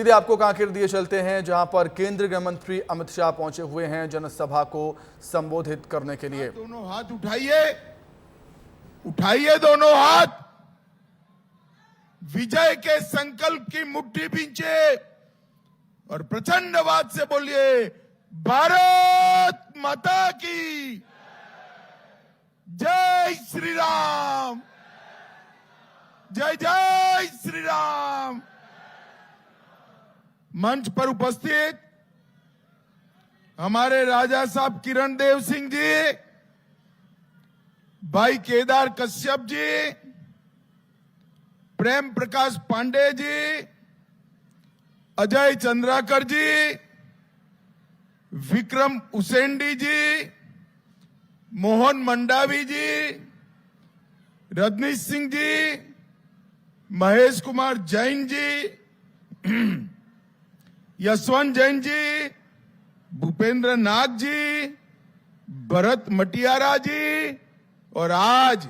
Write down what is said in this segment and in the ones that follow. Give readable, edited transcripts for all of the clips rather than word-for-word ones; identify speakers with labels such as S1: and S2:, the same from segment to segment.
S1: सीधे आपको कांकेर दिए चलते हैं, जहां पर केंद्रीय गृह मंत्री अमित शाह पहुंचे हुए हैं जनसभा को संबोधित करने के लिए।
S2: दोनों हाथ उठाइए, उठाइए दोनों हाथ, विजय के संकल्प की मुट्ठी भींचे और प्रचंड आवाज से बोलिए, भारत माता की जय श्री राम, जय जय श्री राम। मंच पर उपस्थित हमारे राजा साहब किरण देव सिंह जी, भाई केदार कश्यप जी, प्रेम प्रकाश पांडे जी, अजय चंद्राकर जी, विक्रम उसेंडी जी, मोहन मंडावी जी, रजनीश सिंह जी, महेश कुमार जैन जी, यशवंत जैन जी, भूपेंद्र नाथ जी, भरत मटियारा जी, और आज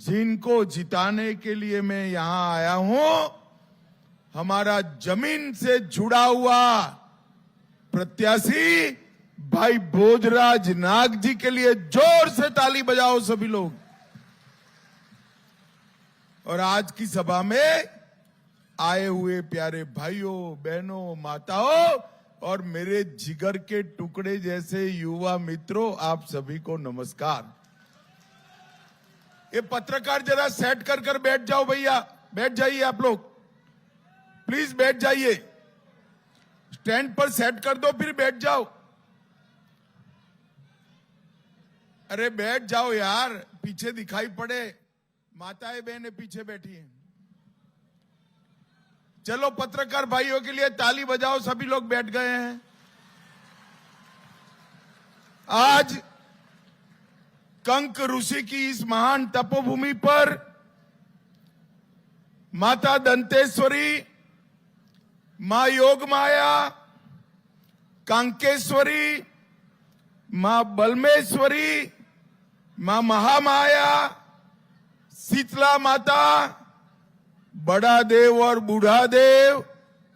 S2: जिनको जिताने के लिए मैं यहां आया हूं, हमारा जमीन से जुड़ा हुआ प्रत्याशी भाई भोजराज नाग जी के लिए जोर से ताली बजाओ सभी लोग। और आज की सभा में आए हुए प्यारे भाइयों, बहनों, माताओं और मेरे जिगर के टुकड़े जैसे युवा मित्रों, आप सभी को नमस्कार। ये पत्रकार जरा सेट कर बैठ जाओ भैया, बैठ जाइए आप लोग, प्लीज बैठ जाइए, स्टैंड पर सेट कर दो फिर बैठ जाओ। अरे बैठ जाओ यार, पीछे दिखाई पड़े, माताएं बहनें पीछे बैठी हैं। चलो पत्रकार भाइयों के लिए ताली बजाओ, सभी लोग बैठ गए हैं। आज कंक ऋषि की इस महान तपोभूमि पर माता दंतेश्वरी, मां योगमाया, कांकेश्वरी, मां बलमेश्वरी, मां महामाया, शीतला माता, बड़ा देव और बूढ़ा देव,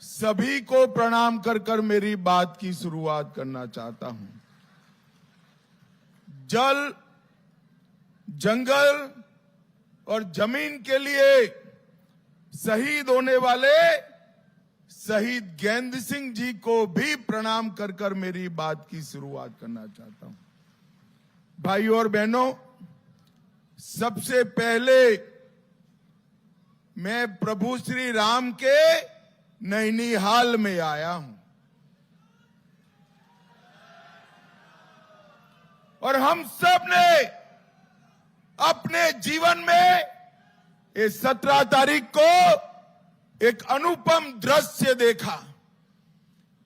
S2: सभी को प्रणाम कर मेरी बात की शुरुआत करना चाहता हूं। जल, जंगल और जमीन के लिए शहीद होने वाले शहीद गेंद सिंह जी को भी प्रणाम कर मेरी बात की शुरुआत करना चाहता हूं। भाइयों और बहनों, सबसे पहले मैं प्रभु श्री राम के नैनीहाल में आया हूं और हम सब ने अपने जीवन में इस 17 तारीख को एक अनुपम दृश्य देखा।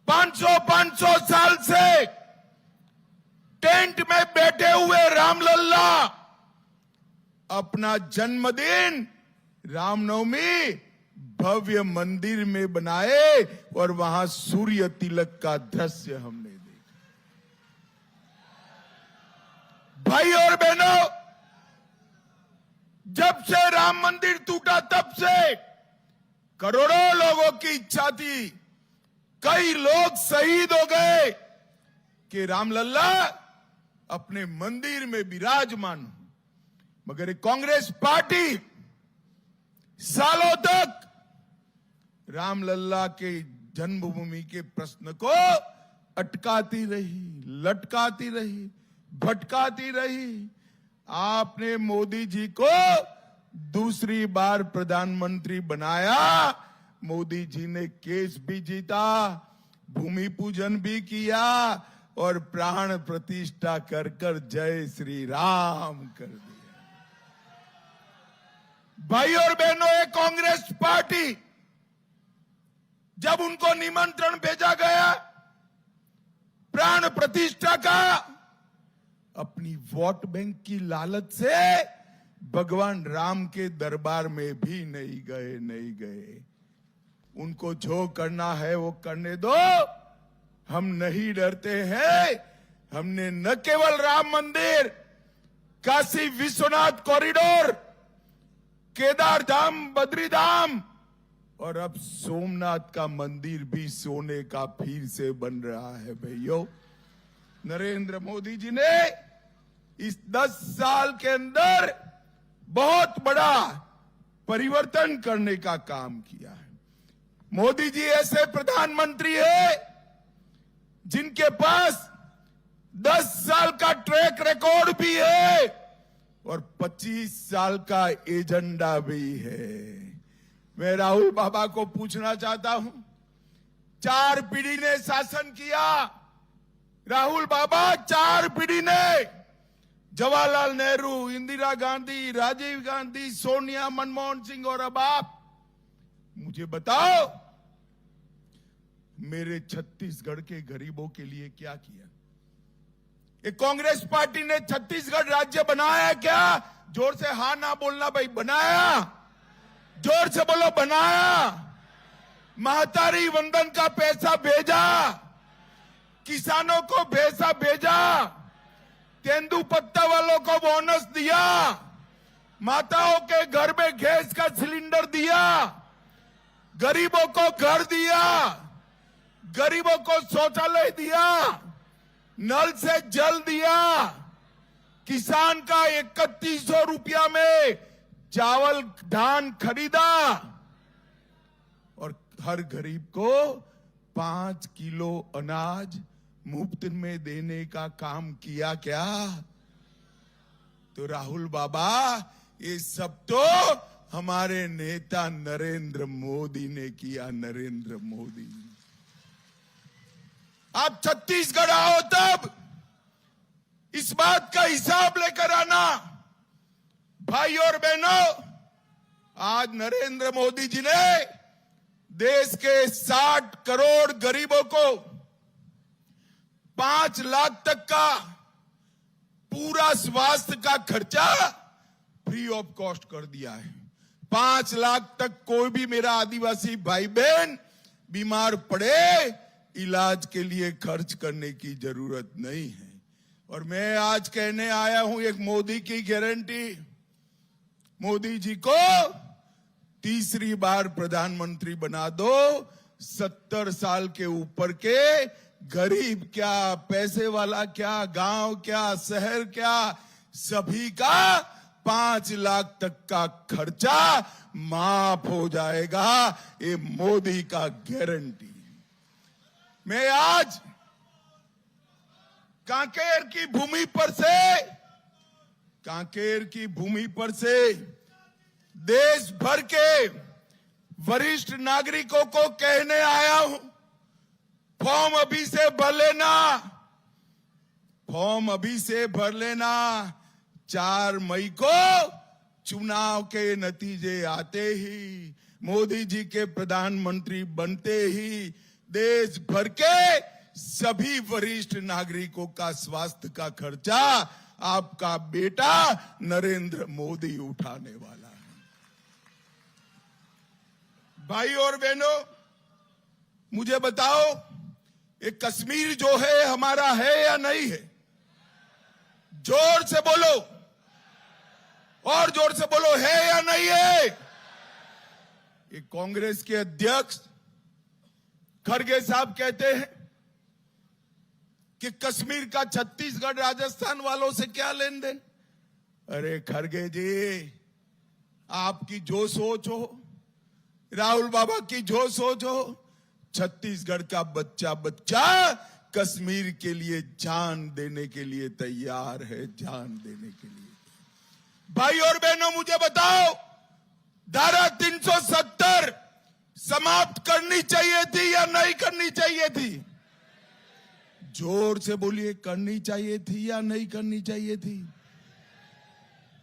S2: 500 साल से टेंट में बैठे हुए रामलल्ला अपना जन्मदिन रामनवमी भव्य मंदिर में बनाए और वहां सूर्य तिलक का दृश्य हमने देखा। भाई और बहनों, जब से राम मंदिर टूटा तब से करोड़ों लोगों की इच्छा थी, कई लोग शहीद हो गए कि रामलल्ला अपने मंदिर में विराजमान हो, मगर कांग्रेस पार्टी सालों तक रामलल्ला के जन्मभूमि के प्रश्न को अटकाती रही, लटकाती रही, भटकाती रही। आपने मोदी जी को दूसरी बार प्रधानमंत्री बनाया, मोदी जी ने केस भी जीता, भूमि पूजन भी किया और प्राण प्रतिष्ठा कर जय श्री राम कर दिया। भाई और बहनों, ये कांग्रेस पार्टी जब उनको निमंत्रण भेजा गया प्राण प्रतिष्ठा का, अपनी वोट बैंक की लालच से भगवान राम के दरबार में भी नहीं गए। उनको जो करना है वो करने दो, हम नहीं डरते हैं। हमने न केवल राम मंदिर, काशी विश्वनाथ कॉरिडोर, केदार धाम, बद्री धाम और अब सोमनाथ का मंदिर भी सोने का फिर से बन रहा है। भैया नरेंद्र मोदी जी ने इस 10 साल के अंदर बहुत बड़ा परिवर्तन करने का काम किया है। मोदी जी ऐसे प्रधानमंत्री है जिनके पास 10 साल का ट्रैक रिकॉर्ड भी है और 25 साल का एजेंडा भी है। मैं राहुल बाबा को पूछना चाहता हूं, 4 पीढ़ी ने शासन किया। राहुल बाबा 4 पीढ़ी ने, जवाहरलाल नेहरू, इंदिरा गांधी, राजीव गांधी, सोनिया, मनमोहन सिंह और अब आप, मुझे बताओ मेरे छत्तीसगढ़ के गरीबों के लिए क्या किया? ये कांग्रेस पार्टी ने छत्तीसगढ़ राज्य बनाया क्या? जोर से हाँ ना बोलना भाई, बनाया? जोर से बोलो, बनाया। महतारी वंदन का पैसा भेजा, किसानों को पैसा भेजा, तेंदुपत्ता वालों को बोनस दिया, माताओं के घर में गैस का सिलेंडर दिया, गरीबों को घर दिया, गरीबों को शौचालय दिया, नल से जल दिया, किसान का 3100 रुपया में चावल धान खरीदा और हर गरीब को 5 किलो अनाज मुफ्त में देने का काम किया क्या? तो राहुल बाबा, ये सब तो हमारे नेता नरेंद्र मोदी ने किया। नरेंद्र मोदी, आप छत्तीसगढ़ आओ तब इस बात का हिसाब लेकर आना। भाई और बहनों, आज नरेंद्र मोदी जी ने देश के 60 करोड़ गरीबों को 5 लाख तक का पूरा स्वास्थ्य का खर्चा फ्री ऑफ कॉस्ट कर दिया है। 5 लाख तक कोई भी मेरा आदिवासी भाई बहन बीमार पड़े, इलाज के लिए खर्च करने की जरूरत नहीं है। और मैं आज कहने आया हूं एक मोदी की गारंटी। मोदी जी को तीसरी बार प्रधानमंत्री बना दो। 70 साल के ऊपर के गरीब क्या, पैसे वाला क्या, गांव क्या, शहर क्या, सभी का 5 लाख तक का खर्चा माफ हो जाएगा। ये मोदी का गारंटी। मैं आज कांकेर की भूमि पर से देश भर के वरिष्ठ नागरिकों को कहने आया हूं, फॉर्म अभी से भर लेना। 4 मई को चुनाव के नतीजे आते ही, मोदी जी के प्रधानमंत्री बनते ही देश भर के सभी वरिष्ठ नागरिकों का स्वास्थ्य का खर्चा आपका बेटा नरेंद्र मोदी उठाने वाला है। भाई और बहनों, मुझे बताओ, ये कश्मीर जो है हमारा है या नहीं है? जोर से बोलो, और जोर से बोलो, है या नहीं है? ये कांग्रेस के अध्यक्ष खड़गे साहब कहते हैं कि कश्मीर का छत्तीसगढ़ राजस्थान वालों से क्या लेन देन। अरे खड़गे जी, आपकी जो सोच हो, राहुल बाबा की जो सोच हो, छत्तीसगढ़ का बच्चा कश्मीर के लिए जान देने के लिए तैयार है, जान देने के लिए। भाई और बहनों, मुझे बताओ, धारा 370 समाप्त करनी चाहिए थी या नहीं करनी चाहिए थी? जोर से बोलिए, करनी चाहिए थी या नहीं करनी चाहिए थी?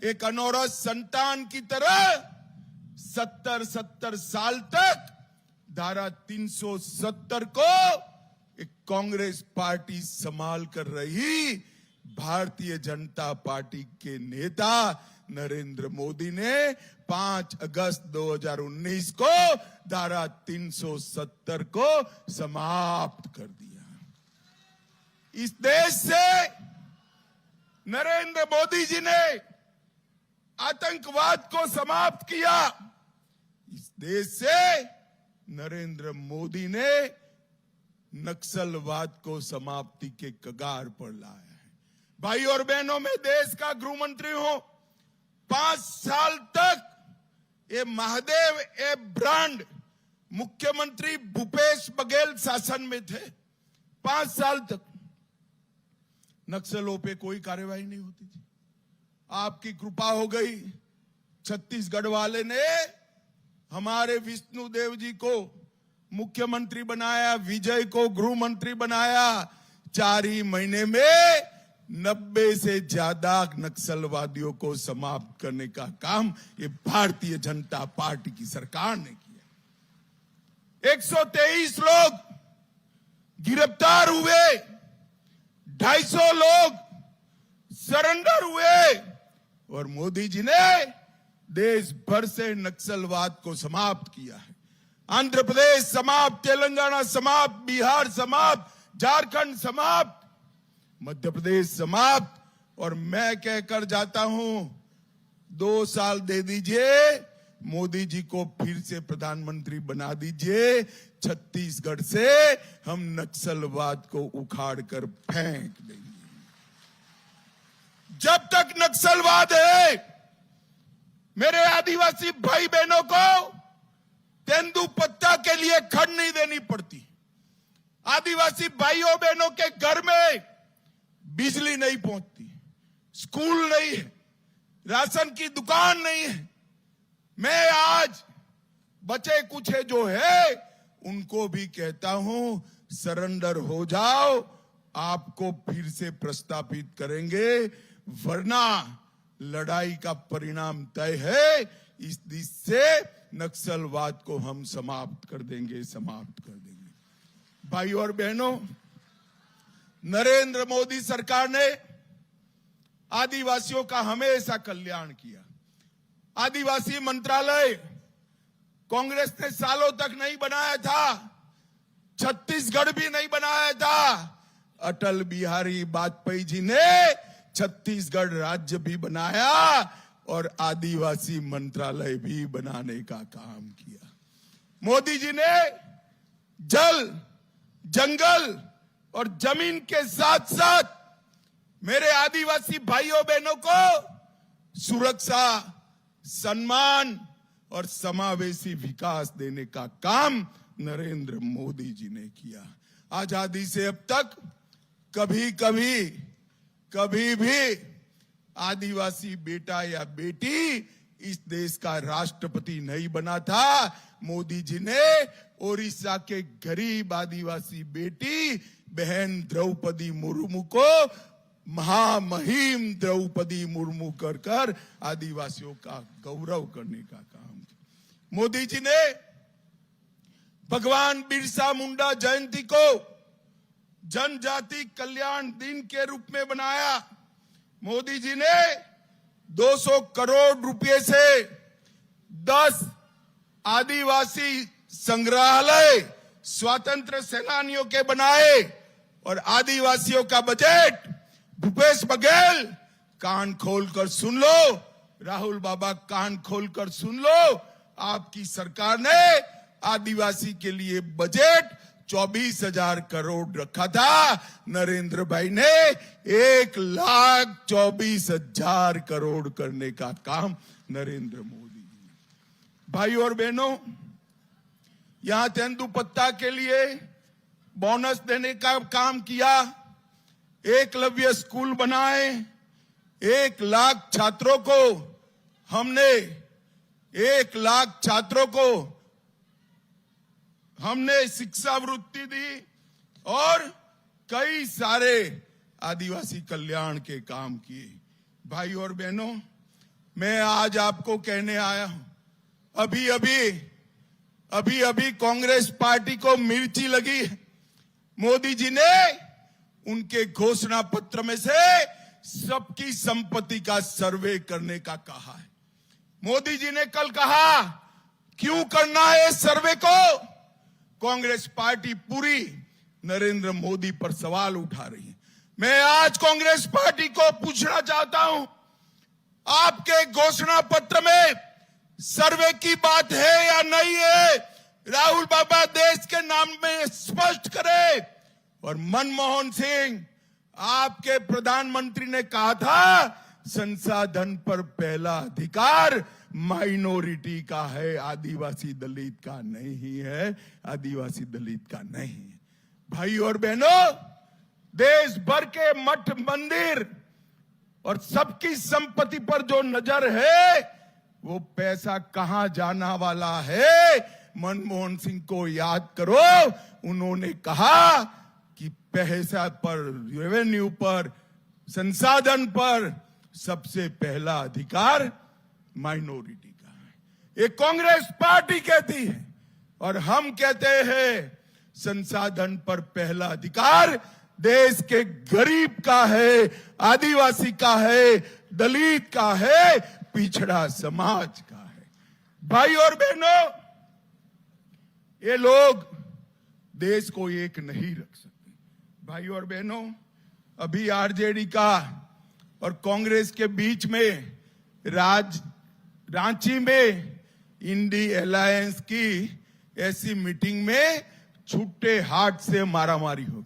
S2: एक अनौरत संतान की तरह 70 साल तक धारा 370 को एक कांग्रेस पार्टी संभाल कर रही। भारतीय जनता पार्टी के नेता नरेंद्र मोदी ने 5 अगस्त 2019 को धारा 370 को समाप्त कर दिया। इस देश से नरेंद्र मोदी जी ने आतंकवाद को समाप्त किया। इस देश से नरेंद्र मोदी ने नक्सलवाद को समाप्ति के कगार पर लाया है। भाई और बहनों, मैं देश का गृह मंत्री हूं। 5 साल तक ये महादेव ए ब्रांड मुख्यमंत्री भूपेश बघेल शासन में थे। 5 साल तक नक्सलों पे कोई कार्रवाई नहीं होती थी। आपकी कृपा हो गई, छत्तीसगढ़ वाले ने हमारे विष्णुदेव जी को मुख्यमंत्री बनाया, विजय को गृह मंत्री बनाया। 4 ही महीने में 90 से ज्यादा नक्सलवादियों को समाप्त करने का काम ये भारतीय जनता पार्टी की सरकार ने किया। 123 लोग गिरफ्तार हुए, 250 लोग सरेंडर हुए और मोदी जी ने देश भर से नक्सलवाद को समाप्त किया है। आंध्र प्रदेश समाप्त, तेलंगाना समाप्त, बिहार समाप्त, झारखंड समाप्त, मध्य प्रदेश समाप्त। और मैं कहकर जाता हूं, 2 साल दे दीजिए, मोदी जी को फिर से प्रधानमंत्री बना दीजिए। छत्तीसगढ़ से हम नक्सलवाद को उखाड़ कर फेंक देंगे। जब तक नक्सलवाद है, मेरे आदिवासी भाई बहनों को तेंदुपत्ता के लिए खड़ नहीं देनी पड़ती। आदिवासी भाइयों बहनों के घर में बिजली नहीं पहुंचती, स्कूल नहीं है, राशन की दुकान नहीं है। मैं आज बचे कुछ जो है उनको भी कहता हूं, सरेंडर हो जाओ, आपको फिर से प्रस्तापित करेंगे, वरना लड़ाई का परिणाम तय है। इस दिश से नक्सलवाद को हम समाप्त कर देंगे। भाइयों और बहनों, नरेंद्र मोदी सरकार ने आदिवासियों का हमेशा कल्याण किया। आदिवासी मंत्रालय कांग्रेस ने सालों तक नहीं बनाया था, छत्तीसगढ़ भी नहीं बनाया था। अटल बिहारी वाजपेयी जी ने छत्तीसगढ़ राज्य भी बनाया और आदिवासी मंत्रालय भी बनाने का काम किया। मोदी जी ने जल, जंगल और जमीन के साथ साथ मेरे आदिवासी भाइयों बहनों को सुरक्षा, सम्मान और समावेशी विकास देने का काम नरेंद्र मोदी जी ने किया। आजादी से अब तक कभी भी आदिवासी बेटा या बेटी इस देश का राष्ट्रपति नहीं बना था। मोदी जी ने ओडिशा के गरीब आदिवासी बेटी बहन द्रौपदी मुर्मू को महामहिम द्रौपदी मुर्मू कर आदिवासियों का गौरव करने का काम किया। मोदी जी ने भगवान बिरसा मुंडा जयंती को जनजाति कल्याण दिन के रूप में बनाया। मोदी जी ने 200 करोड़ रुपए से 10 आदिवासी संग्रहालय स्वतंत्र सेनानियों के बनाए और आदिवासियों का बजट भूपेश बघेल, कान खोलकर सुन लो, राहुल बाबा कान खोलकर सुन लो, आपकी सरकार ने आदिवासी के लिए बजट 24,000 करोड़ रखा था। नरेंद्र भाई ने 1,24,000 करोड़ करने का काम नरेंद्र मोदी जी। भाई और बहनों, यहां तेंदुपत्ता के लिए बोनस देने का काम किया, एकलव्य स्कूल बनाए, 1 लाख छात्रों को हमने 1 लाख छात्रों को हमने शिक्षा वृत्ति दी और कई सारे आदिवासी कल्याण के काम किए। भाई और बहनों, मैं आज आपको कहने आया हूं, अभी कांग्रेस पार्टी को मिर्ची लगी है। मोदी जी ने उनके घोषणा पत्र में से सबकी संपत्ति का सर्वे करने का कहा है। मोदी जी ने कल कहा, क्यों करना है इस सर्वे को? कांग्रेस पार्टी पूरी नरेंद्र मोदी पर सवाल उठा रही है। मैं आज कांग्रेस पार्टी को पूछना चाहता हूं, आपके घोषणा पत्र में सर्वे की बात है या नहीं है? राहुल बाबा देश के नाम में स्पष्ट करे। और मनमोहन सिंह, आपके प्रधानमंत्री ने कहा था संसाधन पर पहला अधिकार माइनॉरिटी का है, आदिवासी दलित का नहीं है, आदिवासी दलित का नहीं है। भाई और बहनों, देश भर के मठ मंदिर और सबकी संपत्ति पर जो नजर है, वो पैसा कहां जाना वाला है, मनमोहन सिंह को याद करो। उन्होंने कहा कि पैसा पर, रेवेन्यू पर, संसाधन पर सबसे पहला अधिकार माइनॉरिटी का है। ये कांग्रेस पार्टी कहती है और हम कहते हैं संसाधन पर पहला अधिकार देश के गरीब का है, आदिवासी का है, दलित का है, पिछड़ा समाज का है। भाई और बहनों, ये लोग देश को एक नहीं रख सकते। भाई और बहनों, अभी आरजेडी का और कांग्रेस के बीच में रांची में इंडी अलायंस की ऐसी मीटिंग में छुट्टे हाथ से मारामारी हो गई,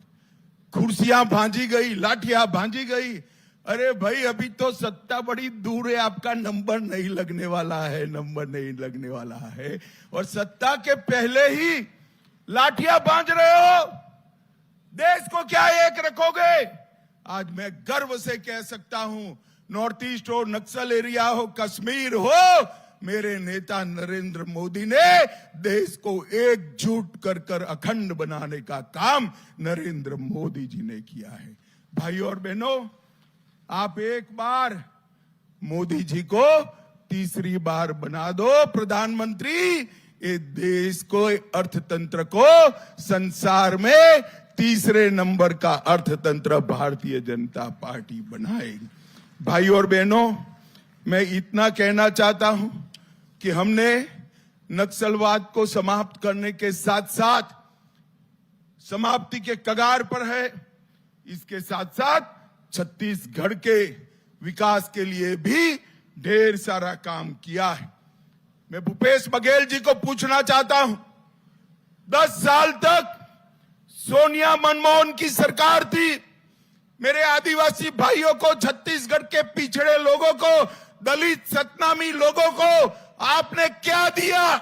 S2: कुर्सियां भांजी गई, लाठियां भांजी गई। अरे भाई, अभी तो सत्ता बड़ी दूर है, आपका नंबर नहीं लगने वाला है, नंबर नहीं लगने वाला है, और सत्ता के पहले ही लाठियां बांध रहे हो। देश को क्या एक रखोगे? आज मैं गर्व से कह सकता हूं, नॉर्थ ईस्ट हो, नक्सल एरिया हो, कश्मीर हो, मेरे नेता नरेंद्र मोदी ने देश को एकजुट कर कर अखंड बनाने का काम नरेंद्र मोदी जी ने किया है। भाई और बहनों, आप एक बार मोदी जी को तीसरी बार बना दो प्रधानमंत्री, ये देश को, अर्थतंत्र को संसार में तीसरे नंबर का अर्थतंत्र भारतीय जनता पार्टी बनाएगी। भाई और बहनों, मैं इतना कहना चाहता हूं कि हमने नक्सलवाद को समाप्त करने के साथ साथ, समाप्ति के कगार पर है, इसके साथ साथ छत्तीसगढ़ के विकास के लिए भी ढेर सारा काम किया है। मैं भूपेश बघेल जी को पूछना चाहता हूं, 10 साल तक सोनिया मनमोहन की सरकार थी, मेरे आदिवासी भाइयों को, छत्तीसगढ़ के पिछड़े लोगों को, दलित सतनामी लोगों को आपने क्या दिया?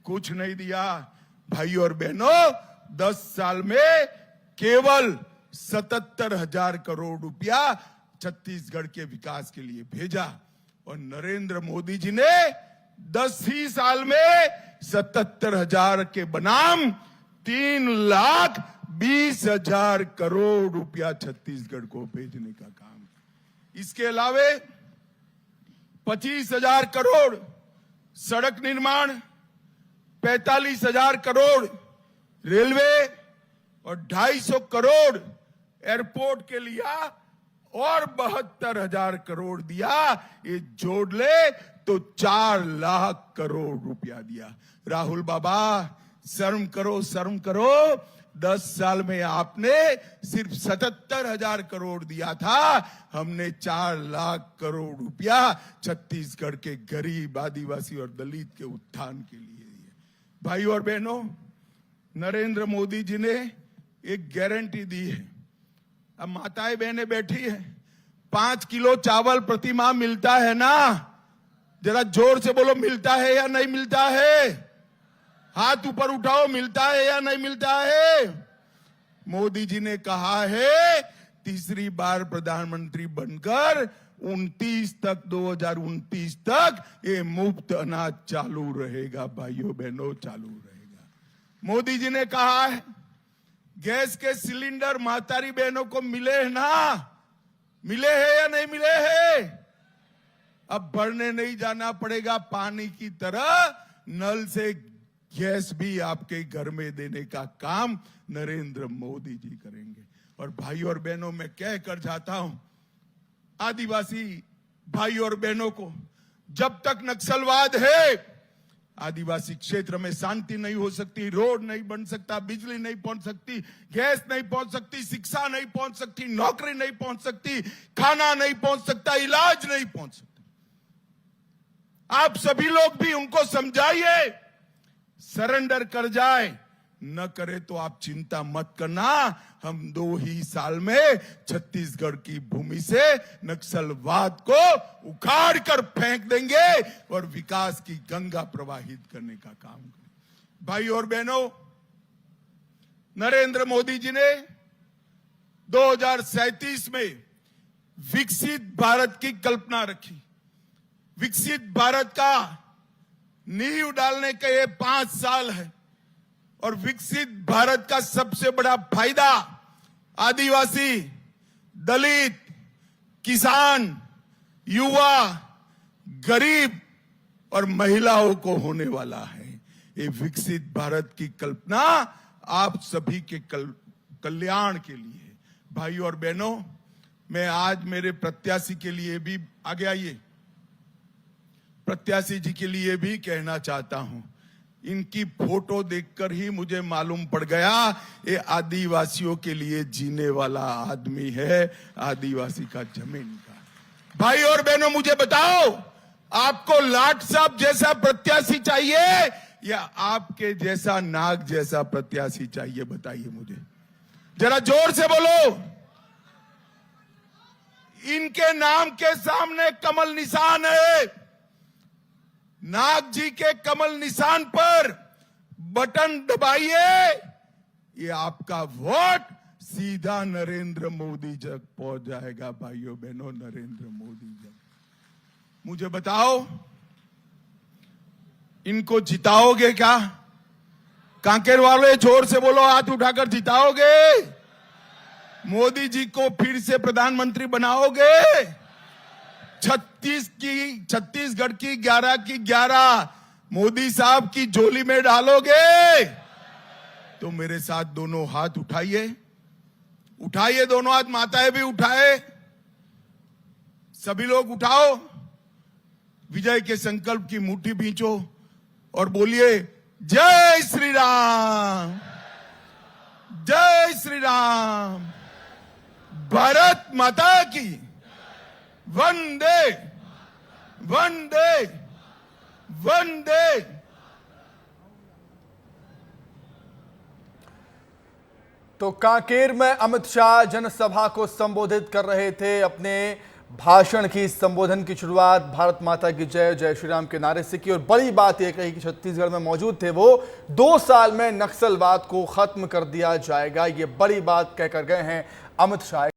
S2: कुछ नहीं दिया। भाई और बहनों, 10 साल में केवल 77,000 करोड़ रुपया छत्तीसगढ़ के विकास के लिए भेजा, और नरेंद्र मोदी जी ने 10 ही साल में 77,000 के बनाम 3,20,000 करोड़ रुपया छत्तीसगढ़ को भेजने का काम। इसके अलावे 25,000 करोड़ सड़क निर्माण, 45,000 करोड़ रेलवे और 250 करोड़ एयरपोर्ट के लिया, और 72,000 करोड़ दिया। ये जोड़ ले तो 4 लाख करोड़ रुपया दिया। राहुल बाबा, शर्म करो, शर्म करो। 10 साल में आपने सिर्फ 77,000 करोड़ दिया था, हमने 4 लाख करोड़ रुपया छत्तीसगढ़ के गरीब, आदिवासी और दलित के उत्थान के लिए दिए। भाई और बहनों, नरेंद्र मोदी जी ने एक गारंटी दी है। अब माताएं बहनें बैठी है, 5 किलो चावल प्रति माह मिलता है ना? जरा जोर से बोलो, मिलता है या नहीं मिलता है? हाथ ऊपर उठाओ, मिलता है या नहीं मिलता है? मोदी जी ने कहा है तीसरी बार प्रधानमंत्री बनकर 2029 तक ये मुफ्त अनाज चालू रहेगा। भाइयों बहनों, चालू रहेगा। मोदी जी ने कहा है गैस के सिलेंडर महतारी बहनों को मिले ना? मिले हैं या नहीं मिले हैं? अब भरने नहीं जाना पड़ेगा, पानी की तरह नल से गैस भी आपके घर में देने का काम नरेंद्र मोदी जी करेंगे। और भाई और बहनों, मैं कह कर जाता हूं आदिवासी भाई और बहनों को, जब तक नक्सलवाद है, आदिवासी क्षेत्र में शांति नहीं हो सकती, रोड नहीं बन सकता, बिजली नहीं पहुंच सकती, गैस नहीं पहुंच सकती, शिक्षा नहीं पहुंच सकती, नौकरी नहीं पहुंच सकती, खाना नहीं पहुंच सकता, इलाज नहीं पहुंच सकता। आप सभी लोग भी उनको समझाइए सरेंडर कर जाए, न करे तो आप चिंता मत करना, हम 2 ही साल में छत्तीसगढ़ की भूमि से नक्सलवाद को उखाड़ कर फेंक देंगे और विकास की गंगा प्रवाहित करने का काम करेंगे। भाई और बहनों, नरेंद्र मोदी जी ने 2037 में विकसित भारत की कल्पना रखी। विकसित भारत का नींव डालने के ये 5 साल है और विकसित भारत का सबसे बड़ा फायदा आदिवासी, दलित, किसान, युवा, गरीब और महिलाओं को होने वाला है। ये विकसित भारत की कल्पना आप सभी के कल्याण के लिए है। भाई और बहनों, मैं आज मेरे प्रत्याशी के लिए भी आगे आइए, प्रत्याशी जी के लिए भी कहना चाहता हूं, इनकी फोटो देखकर ही मुझे मालूम पड़ गया ये आदिवासियों के लिए जीने वाला आदमी है, आदिवासी का जमीन का। भाई और बहनों, मुझे बताओ, आपको लाट साहब जैसा प्रत्याशी चाहिए या आपके जैसा नाग जैसा प्रत्याशी चाहिए? बताइए मुझे, जरा जोर से बोलो। इनके नाम के सामने कमल निशान है, नाग जी के कमल निशान पर बटन दबाइए, ये आपका वोट सीधा नरेंद्र मोदी तक पहुंच जाएगा। भाइयों बहनों, नरेंद्र मोदी तक। मुझे बताओ, इनको जिताओगे क्या? कांकेर वाले जोर से बोलो, हाथ उठाकर जिताओगे? मोदी जी को फिर से प्रधानमंत्री बनाओगे? छत्तीसगढ़ की 11 की 11 मोदी साहब की झोली में डालोगे? तो मेरे साथ दोनों हाथ उठाइए, उठाइए दोनों हाथ, माताएं भी उठाए, सभी लोग उठाओ, विजय के संकल्प की मुट्ठी भींचो और बोलिए, जय श्री राम, जय श्री राम, भारत माता की, वंदे वंदे वंदे।
S1: तो कांकेर में अमित शाह जनसभा को संबोधित कर रहे थे। अपने भाषण की, संबोधन की शुरुआत भारत माता की जय, जय श्री राम के नारे से की और बड़ी बात यह कही कि छत्तीसगढ़ में मौजूद थे वो, 2 साल में नक्सलवाद को खत्म कर दिया जाएगा। ये बड़ी बात कहकर गए हैं अमित शाह।